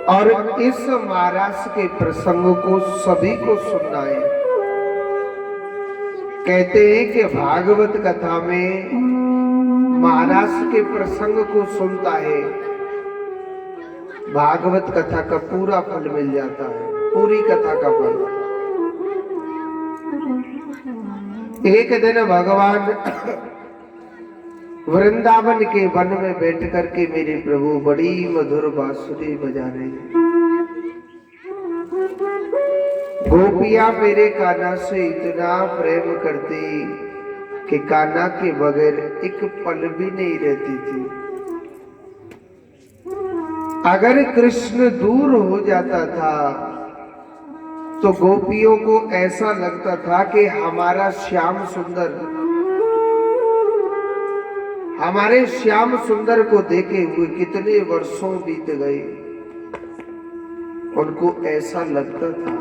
और इस महाराज के प्रसंग को सभी को सुनना है। कहते हैं कि भागवत कथा में महाराज के प्रसंग को सुनता है, भागवत कथा का पूरा फल मिल जाता है, पूरी कथा का फल। एक दिन भगवान वृंदावन के वन में बैठ करके मेरे प्रभु बड़ी मधुर बांसुरी बजा रहे हैं। गोपियां मेरे कान्हा से इतना प्रेम करती कि कान्हा के बगैर एक पल भी नहीं रहती थी। अगर कृष्ण दूर हो जाता था तो गोपियों को ऐसा लगता था कि हमारा श्याम सुंदर, हमारे श्याम सुंदर को देखे हुए कितने वर्षों बीत गए, उनको ऐसा लगता था।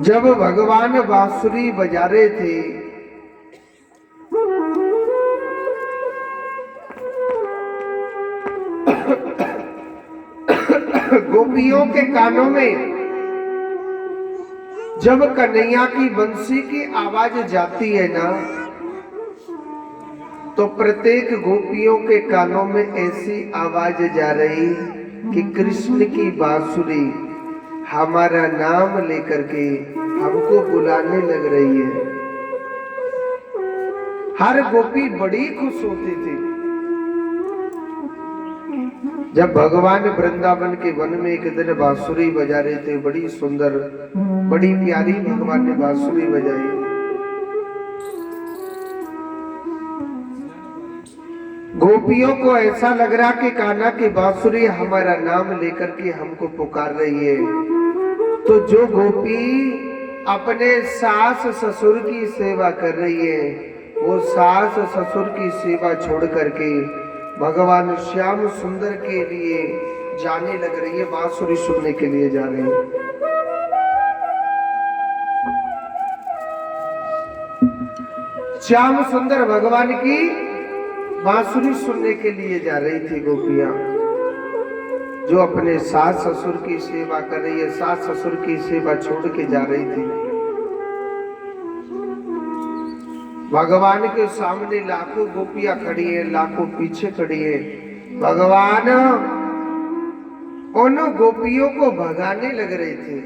जब भगवान बांसुरी बजा रहे थे गोपियों के कानों में जब कन्हैया की बंसी की आवाज जाती है ना, तो प्रत्येक गोपियों के कानों में ऐसी आवाज जा रही कि कृष्ण की बांसुरी हमारा नाम लेकर के हमको बुलाने लग रही है। हर गोपी बड़ी खुश होती थी। जब भगवान वृंदावन के वन में एक दिन बांसुरी बजा रहे थे, बड़ी सुंदर, बड़ी प्यारी भगवान ने बांसुरी बजाई। गोपियों को ऐसा लग रहा कि कान्हा की बांसुरी हमारा नाम लेकर के हमको पुकार रही है। तो जो गोपी अपने सास ससुर की सेवा कर रही है, वो सास ससुर की सेवा छोड़ करके भगवान श्याम सुंदर के लिए जाने लग रही है, बांसुरी सुनने के लिए जा रही है। श्याम सुंदर भगवान की बांसुरी सुनने के लिए जा रही थी गोपियां, जो अपने सास ससुर की सेवा कर रही है, सास ससुर की सेवा छोड़ के जा रही थी। भगवान के सामने लाखों गोपियां खड़ी हैं, लाखों पीछे खड़ी हैं। भगवान उन गोपियों को भगाने लग रहे थे।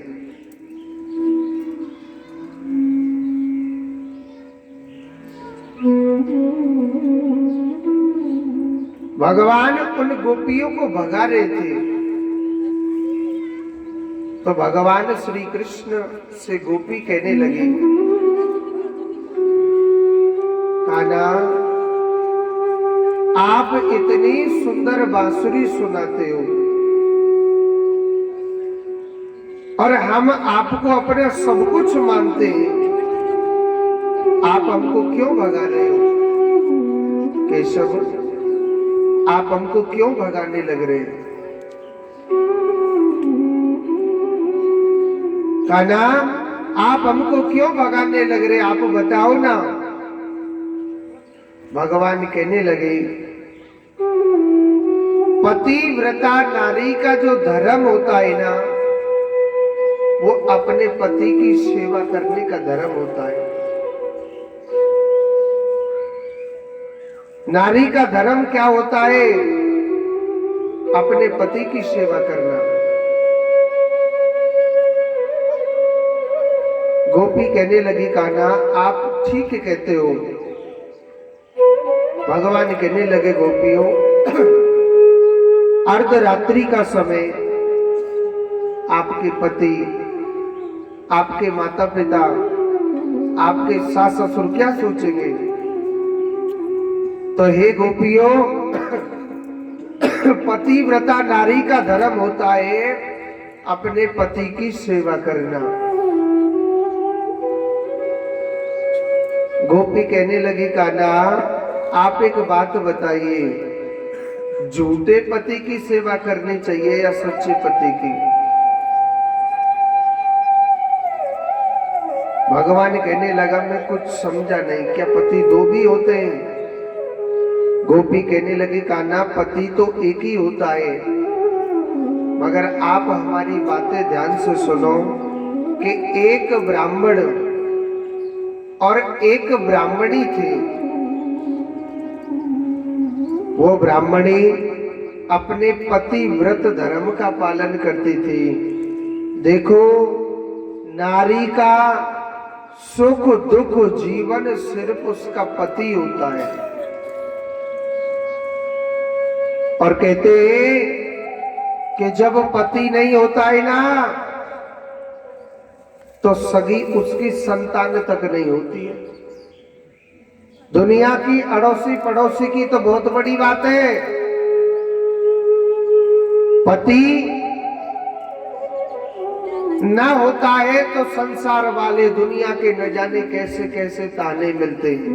भगवान उन गोपियों को भगा रहे थे। तो भगवान श्री कृष्ण से गोपी कहने लगी, कान्हा, आप इतनी सुंदर बांसुरी सुनाते हो और हम आपको अपना सब कुछ मानते हैं, आप हमको क्यों भगा रहे हो? केशव, आप हमको क्यों भगाने लग रहे हैं? कान्हा, आप हमको क्यों भगाने लग रहे, आप बताओ ना। भगवान कहने लगे, पतिव्रता नारी का जो धर्म होता है ना, वो अपने पति की सेवा करने का धर्म होता है। नारी का धर्म क्या होता है? अपने पति की सेवा करना। गोपी कहने लगी, कान्हा, आप ठीक कहते हो। भगवान कहने लगे, गोपियों, अर्धरात्रि का समय आपके पति, आपके माता पिता, आपके सास ससुर क्या सोचेंगे? तो हे गोपियों, पतिव्रता नारी का धर्म होता है अपने पति की सेवा करना। गोपी कहने लगी, कान्हा, आप एक बात बताइए, झूठे पति की सेवा करनी चाहिए या सच्चे पति की? भगवान कहने लगा, मैं कुछ समझा नहीं, क्या पति दो भी होते हैं? गोपी कहने लगी कान्हा पति तो एक ही होता है, मगर आप हमारी बातें ध्यान से सुनो कि एक ब्राह्मण और एक ब्राह्मणी थी। वो ब्राह्मणी अपने पति व्रत धर्म का पालन करती थी। देखो, नारी का सुख दुख जीवन सिर्फ उसका पति होता है। और कहते कि जब पति नहीं होता है ना, तो सगी उसकी संतान तक नहीं होती है। दुनिया की अड़ोसी पड़ोसी की तो बहुत बड़ी बात है, पति ना होता है तो संसार वाले दुनिया के न जाने कैसे कैसे ताने मिलते हैं।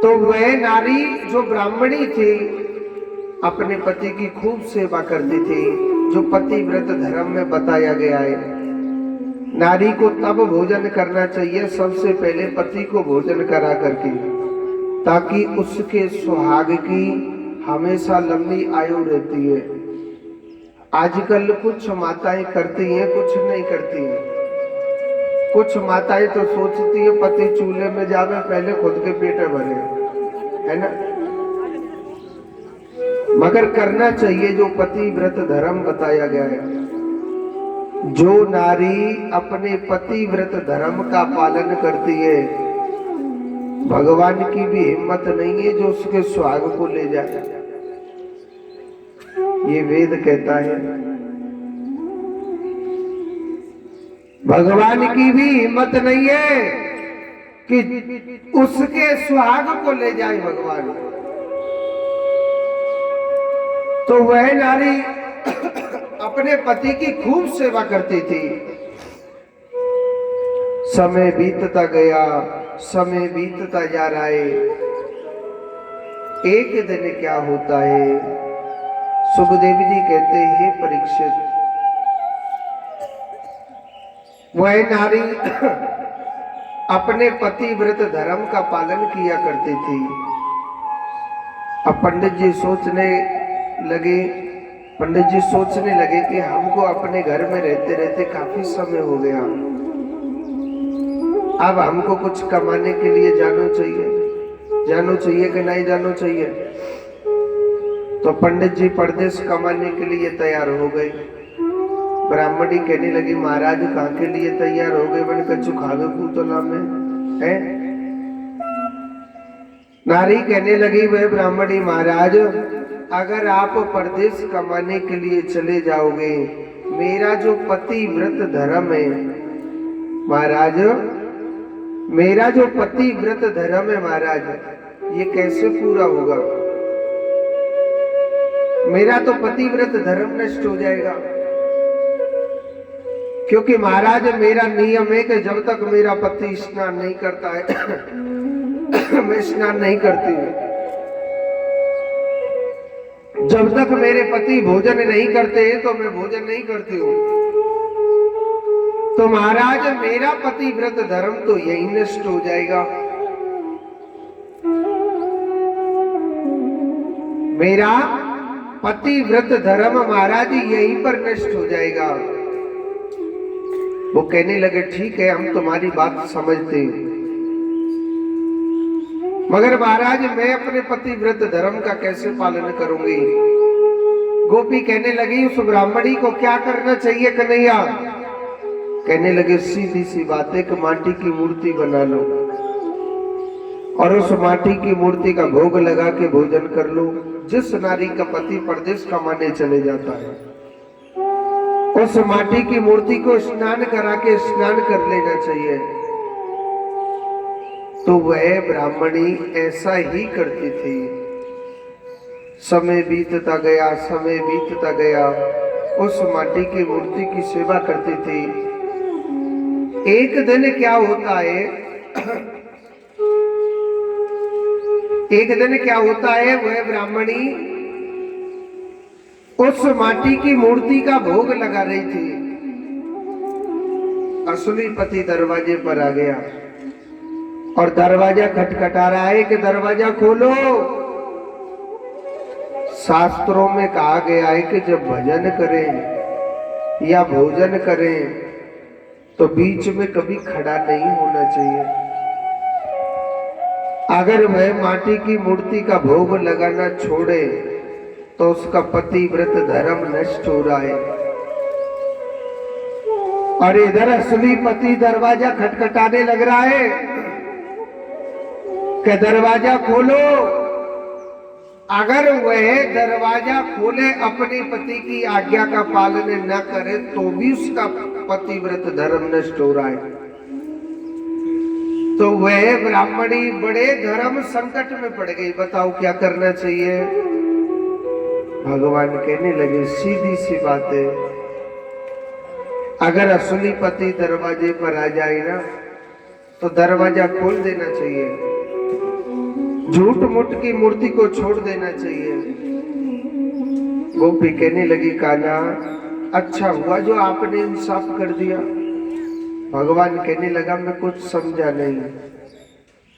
तो वह नारी जो ब्राह्मणी थी अपने पति की खूब सेवा करती थी, जो पति व्रत धर्म में बताया गया है। नारी को तब भोजन करना चाहिए सबसे पहले पति को भोजन करा करके, ताकि उसके सुहाग की हमेशा लंबी आयु रहती है। आजकल कुछ माताएं करती हैं, कुछ नहीं करती हैं। कुछ माताएं तो सोचती है पति चूल्हे में जावे पहले खुद के पेट भरे, है ना। मगर करना चाहिए जो पति व्रत धर्म बताया गया है। जो नारी अपने पति व्रत धर्म का पालन करती है, भगवान की भी हिम्मत नहीं है जो उसके सुहाग को ले जाए। ये वेद कहता है, भगवान की भी हिम्मत नहीं है कि उसके सुहाग को ले जाए भगवान। तो वह नारी अपने पति की खूब सेवा करती थी। समय बीतता गया, समय बीतता जा रहा है। एक दिन क्या होता है, सुखदेव जी कहते हैं परीक्षित, वह नारी अपने पति व्रत धर्म का पालन किया करती थी। अब पंडित जी सोचने लगे कि हमको अपने घर में रहते रहते काफी समय हो गया, अब हमको कुछ कमाने के लिए जाना चाहिए कि नहीं जाना चाहिए। तो पंडित जी परदेश कमाने के लिए तैयार हो गए। ब्राह्मणी कहने लगी महाराज कहाँ के लिए तैयार हो गए? मैंने कहा चुखावे पूतला में है। नारी कहने लगी वह ब्राह्मणी महाराज अगर आप परदेश कमाने के लिए चले जाओगे, मेरा जो पति व्रत धर्म है महाराज, मेरा जो पति व्रत धर्म है महाराज, ये कैसे पूरा होगा? मेरा तो पति व्रत धर्म नष्ट हो जाएगा। क्योंकि महाराज मेरा नियम है कि जब तक मेरा पति स्नान नहीं करता है मैं स्नान नहीं करती हूँ। जब तक मेरे पति भोजन नहीं करते हैं तो मैं भोजन नहीं करती हूँ। तो महाराज मेरा पति व्रत धर्म तो यही नष्ट हो जाएगा। मेरा पति व्रत धर्म महाराज यहीं पर नष्ट हो जाएगा। वो कहने लगे ठीक है हम तुम्हारी बात समझते हैं, मगर महाराज मैं अपने पति व्रत धर्म का कैसे पालन करूंगी? गोपी कहने लगी उस ब्राह्मणी को क्या करना चाहिए कन्हैया? कहने लगे सीधी सी बात है कि माटी की मूर्ति बना लो और उस माटी की मूर्ति का भोग लगा के भोजन कर लो। जिस नारी का पति परदेश कमाने चले जाता है उस माटी की मूर्ति को स्नान करा के स्नान कर लेना चाहिए। तो वह ब्राह्मणी ऐसा ही करती थी। समय बीतता गया, उस माटी की मूर्ति की सेवा करती थी। एक दिन क्या होता है, वह ब्राह्मणी उस माटी की मूर्ति का भोग लगा रही थी। असली पति दरवाजे पर आ गया। और दरवाजा खटखटा रहा है कि दरवाजा खोलो। शास्त्रों में कहा गया है कि जब भजन करें या भोजन करें तो बीच में कभी खड़ा नहीं होना चाहिए। अगर वह माटी की मूर्ति का भोग लगाना छोड़े तो उसका पतिव्रत धर्म नष्ट हो रहा है। और इधर असली पति दरवाजा खटखटाने लग रहा है कि दरवाजा खोलो। अगर वह दरवाजा खोले अपने पति की आज्ञा का पालन न करे तो भी उसका पतिव्रत धर्म नष्ट हो रहा है। तो वह ब्राह्मणी बड़े धर्म संकट में पड़ गई। बताओ क्या करना चाहिए? भगवान कहने लगे सीधी सी बात है, अगर असली पति दरवाजे पर आ जाए ना तो दरवाजा खोल देना चाहिए, झूठ मूठ की मूर्ति को छोड़ देना चाहिए। गोपी कहने लगी कान्हा अच्छा हुआ जो आपने इंसाफ कर दिया। भगवान कहने लगा मैं कुछ समझा नहीं।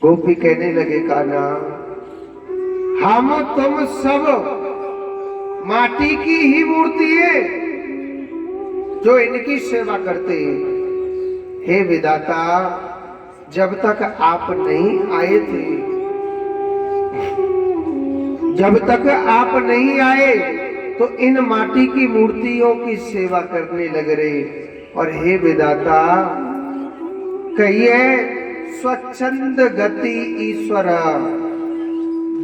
गोपी कहने लगे कान्हा हम तुम सब माटी की ही मूर्ति है जो इनकी सेवा करते हैं। हे विधाता, जब तक आप नहीं आए थे, जब तक आप नहीं आए तो इन माटी की मूर्तियों की सेवा करने लग रहे। और हे विधाता, कहिए स्वच्छंद गति ईश्वर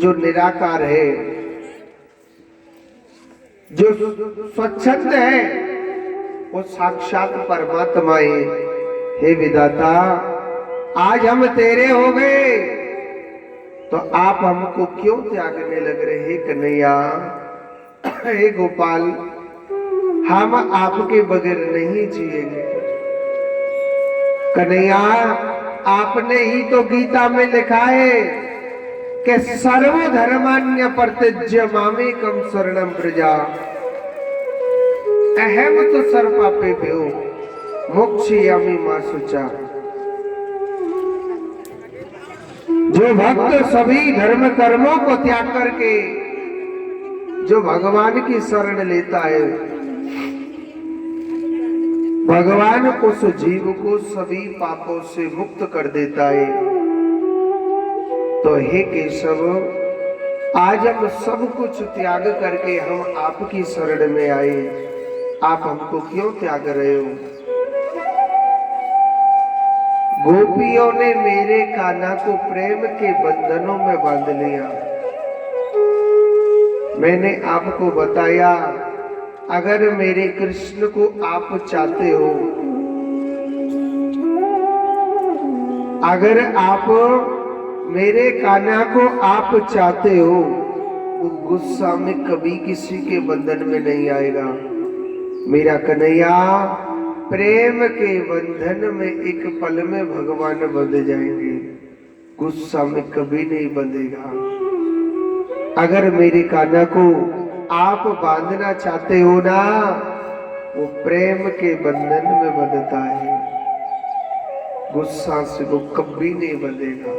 जो निराकार है, जो स्वच्छंद है वो साक्षात परमात्मा है। हे विधाता, आज हम तेरे हो गए तो आप हमको क्यों त्यागने लग रहे हैं कन्हैया? हे गोपाल, हम आपके बगैर नहीं जिएंगे। कन्हैया, आपने ही तो गीता में लिखा है कि सर्वधर्मान्य परित्यज्य मामेकं शरणं व्रजा अहम तो सर्वपापेभ्यो मोक्षयामि मा शुचा। जो भक्त सभी धर्म कर्मों को त्याग करके जो भगवान की शरण लेता है, भगवान उस जीव को सभी पापों से मुक्त कर देता है। तो हे केशव, आज हम सब कुछ त्याग करके हम आपकी शरण में आए, आप हमको क्यों त्याग रहे हो? गोपियों ने मेरे कान्हा को प्रेम के बंधनों में बांध लिया। मैंने आपको बताया अगर मेरे कृष्ण को आप चाहते हो, अगर आप मेरे कान्हा को आप चाहते हो, वो गुस्सा में कभी किसी के बंधन में नहीं आएगा। मेरा कन्हैया प्रेम के बंधन में एक पल में भगवान बंध जाएंगे, गुस्सा में कभी नहीं बंधेगा। अगर मेरे कान्हा को आप बांधना चाहते हो ना, वो प्रेम के बंधन में बंधता है, गुस्सा से वो कभी नहीं बंधेगा।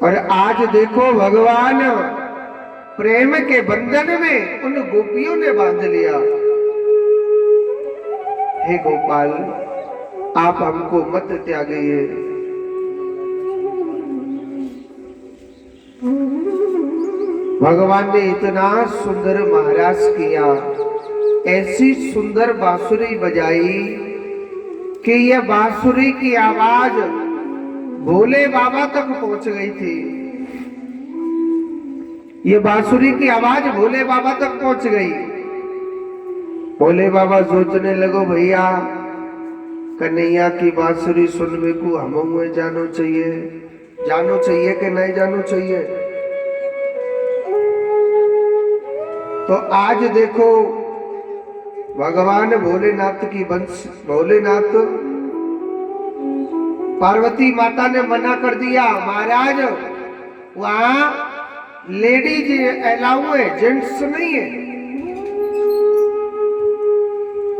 और आज देखो भगवान प्रेम के बंधन में उन गोपियों ने बांध लिया। हे गोपाल, आप हमको मत त्यागिए। भगवान ने इतना सुंदर महाराज किया, ऐसी सुंदर बांसुरी बजाई कि यह बांसुरी की आवाज भोले बाबा तक पहुंच गई थी। ये बांसुरी की आवाज भोले बाबा तक पहुंच गई। भोले बाबा सोचने लगो भैया कन्हैया की बांसुरी सुनने को हमें जानो चाहिए, जानो चाहिए कि नहीं जानो चाहिए। तो आज देखो भगवान भोलेनाथ की बंस, भोलेनाथ पार्वती माता ने मना कर दिया, महाराज वहां लेडीज अलाउ है, जेंट्स नहीं है,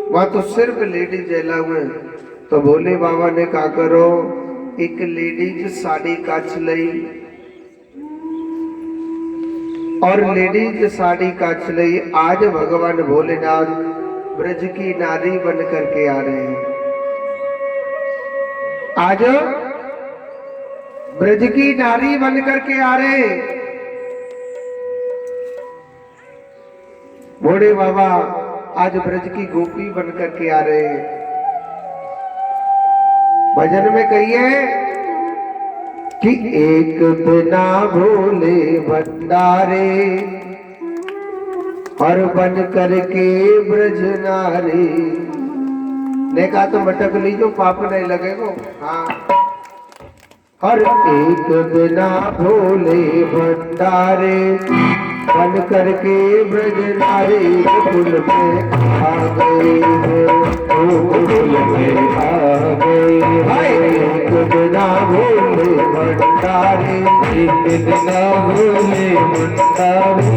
वहां तो सिर्फ लेडीज अलाउ है। तो भोले बाबा ने कहा करो एक लेडीज साड़ी काच लई और लेडीज साड़ी काच लई। आज भगवान भोलेनाथ ब्रज की नारी बन करके आ रहे हैं। आज ब्रज की नारी बन करके आ रहे हैं। भोले बाबा आज ब्रज की गोपी बन करके आ रहे हैं। भजन में कहिए कि एक बिना भोले भंडारे और बन करके ब्रज नारी ने कहा तो मटक लीजो पाप नहीं लगेगो। हाँ, हर एक बिना भोले भंडारे बन करके ब्रज नारी गोकुल में आ गए, गोकुल में आ गए। एक बिना भोले भंडारे, एक बिना भोले भंडारे,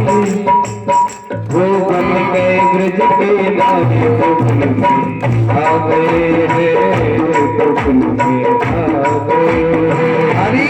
वो बन गए ब्रज के नारी गोकुल में आ गए हैं, गोकुल में आ गए हैं। हरि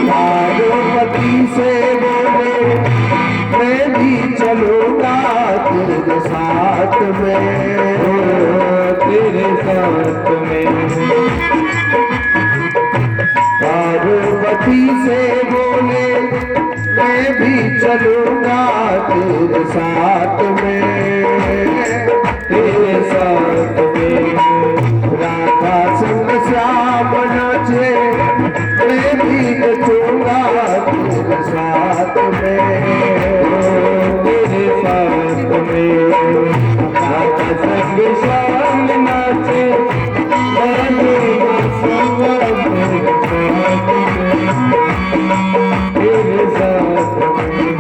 पार्वती से बोले मैं भी चलूंगा तेरे साथ में, तेरे साथ में। पार्वती से बोले मैं भी चलूंगा तेरे साथ में, तेरे साथ में। राधा संग श्याम नाचे मैं भी नचूंगा तेरे साथ में, तेरे साथ में। राधा संग श्याम नाचे मैं भी नचूंगा तेरे साथ में।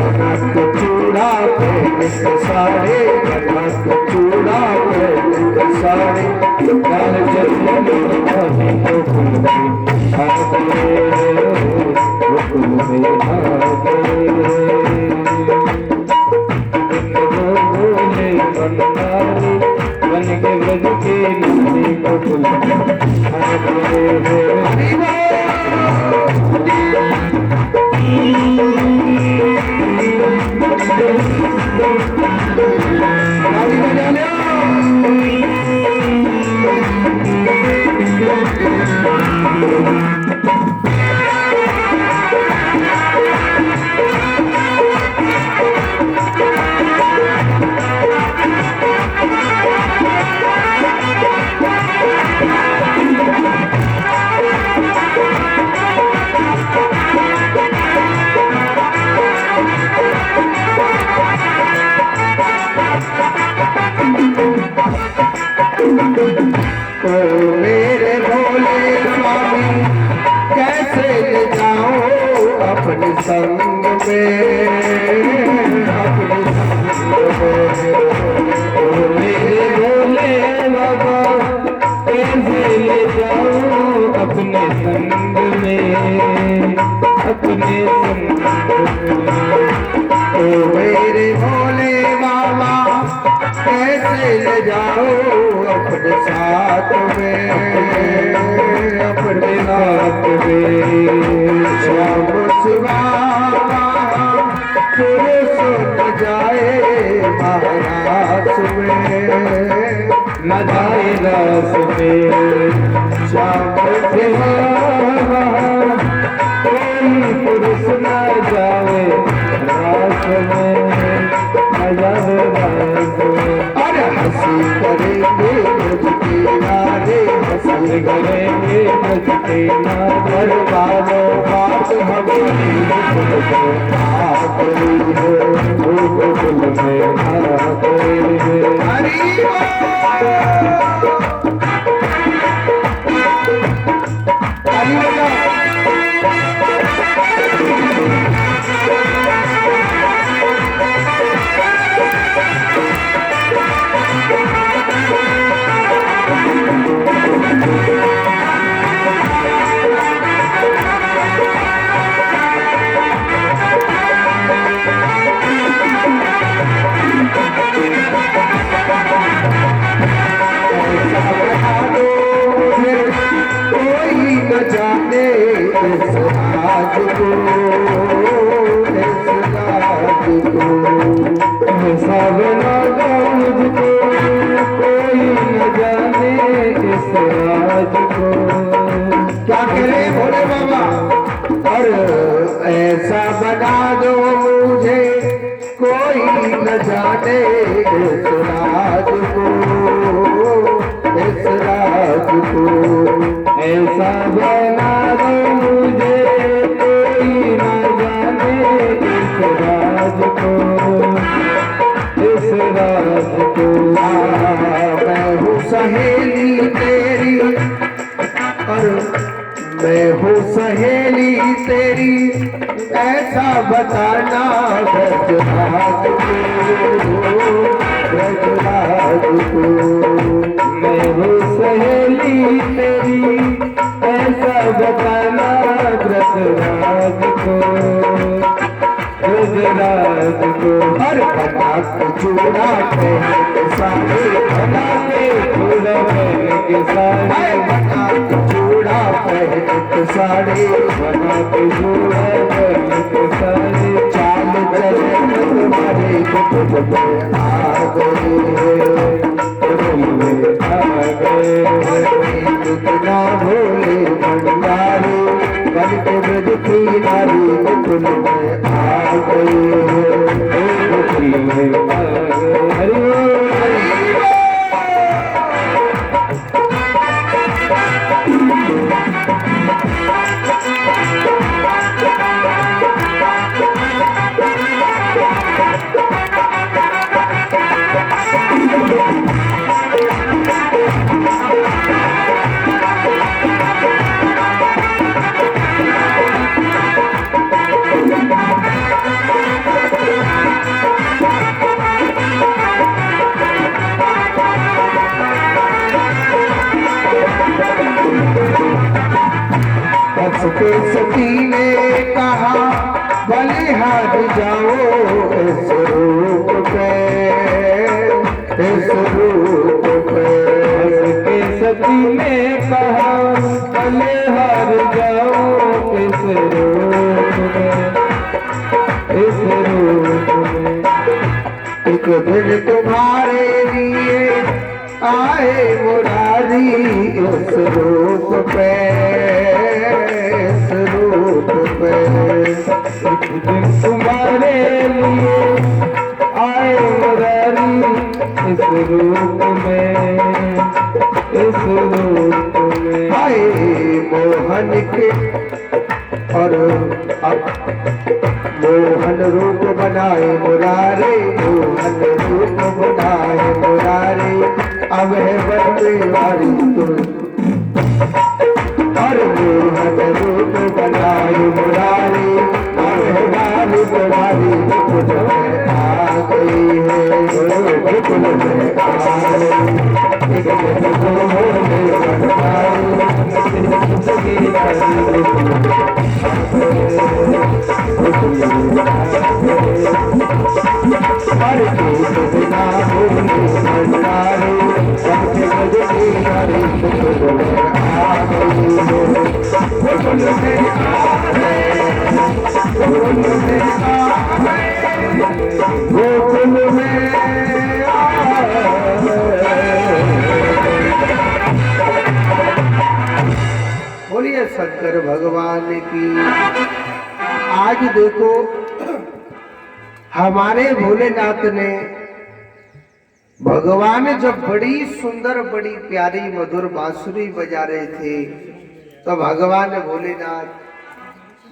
कनक चूड़ा पहन के सारे, कनक चूड़ा पहन के सारे, लाल चंदन गोकुल में आ गए, गोकुल में आ गए। भोले भंडारी बन के ब्रज के नारी गोकुल में आ गए। मेरे भोले स्वामी कैसे ले जाऊं अपने संग में, अपने संग में। मेरे भोले बाबा कैसे ले जाऊं अपने संग में, अपने संग में। ओ मेरे भोले बाबा कैसे ले जाऊं अपने साथ में, अपने साथ में। श्याम शिवा पुरुष न जाए महाराज में, न जाए रास में। श्याम शिवा कोई पुरुष न जाए रास में, न जाए रास में। अरे हंसी करेंगे ब्रज के नारे, हंसी करेंगे ब्रज के नारे। बालों बात हमारी गोकुल में आ गई है, गोकुल में आ गई है। हरि जाने इस राज को, इस राज को। ऐसा बना दो मुझे कोई न जाने इस राज को, इस राज को। मैं हूँ सहेली तेरी और मैं हूँ सहेली तेरी, ऐसा बताना ब्रजराज को, ब्रजराज को। मैं हूँ सहेली तेरी, ऐसा बताना ब्रजराज को, ब्रजराज को। हर बना के चूड़ा पहन के साड़ी, बना के चूड़ा पहन के साड़ी, बना के चूड़ा पहन के साड़ी, बना के चूड़ा पहन के साड़ी। चाल चले तुम्हारे कुटुंब में आ गई है, कुटुंब में आ गए। कितना भोले भंडारी, बन के ब्रज की नारी कुटुंब में आ गई है, कुटुंब में आ गए। हरि के सती ने कहा बलिहार जाओ इस रूप पे, इस रूप पे। के सती ने कहा बलिहार जाओ इस रूप में, इस रूप में। एक दिन तुम्हारे लिए आए मुरारी इस रूप पे, इस रूप पे। एक दिन तुम्हारे लिए आए मुरारी इस रूप में, इस रूप में। आए मोहन के और अब मोहन रूप बनाए मुरारे, मोहन रूप बनाए मुरारे। अब है बनने वाली तुम और मोहन रूप बनाए मुरारे। अब है वाली तुम्हारी कुल में आ गई है, कुल में आ गई। बोलिए शंकर भगवान की। आज देखो हमारे भोलेनाथ ने, भगवान जब बड़ी सुंदर बड़ी प्यारी मधुर बांसुरी बजा रहे थे, तो भगवान भोलेनाथ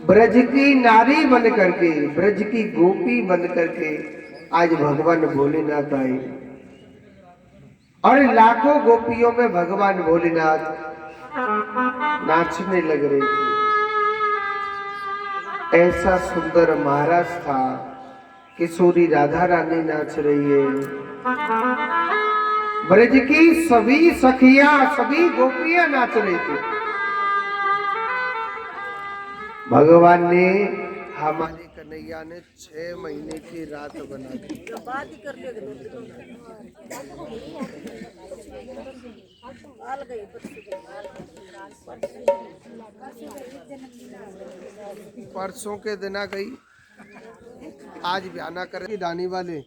ब्रज की नारी बन करके, ब्रज की गोपी बन करके आज भगवान भोलेनाथ आए और लाखों गोपियों में भगवान भोलेनाथ नाचने लग रहे थे। ऐसा सुंदर महाराज था, किशोरी राधा रानी नाच रही है, ब्रज की सभी सखियां सभी गोपियां नाच रही थी। भगवान ने, हमारे कन्हैया ने 6 महीने की रात बना दी। परसों के दिन गई, आज बयाना कर दानी वाले